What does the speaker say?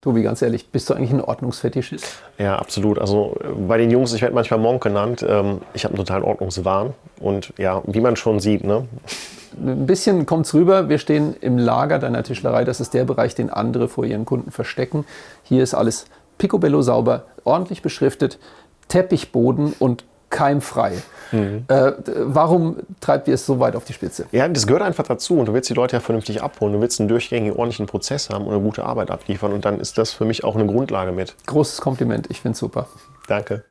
Tobi, ganz ehrlich, bist du eigentlich ein Ordnungsfetischist? Ja, absolut. Also bei den Jungs, ich werde manchmal Monk genannt, ich habe einen totalen Ordnungswahn. Und ja, wie man schon sieht, ne? Ein bisschen kommt's rüber. Wir stehen im Lager deiner Tischlerei. Das ist der Bereich, den andere vor ihren Kunden verstecken. Hier ist alles picobello sauber, ordentlich beschriftet, Teppichboden und keimfrei. Warum treibt ihr es so weit auf die Spitze? Ja, das gehört einfach dazu. Und du willst die Leute ja vernünftig abholen. Du willst einen durchgängigen, ordentlichen Prozess haben und eine gute Arbeit abliefern. Und dann ist das für mich auch eine Grundlage mit. Großes Kompliment, ich finde es super. Danke.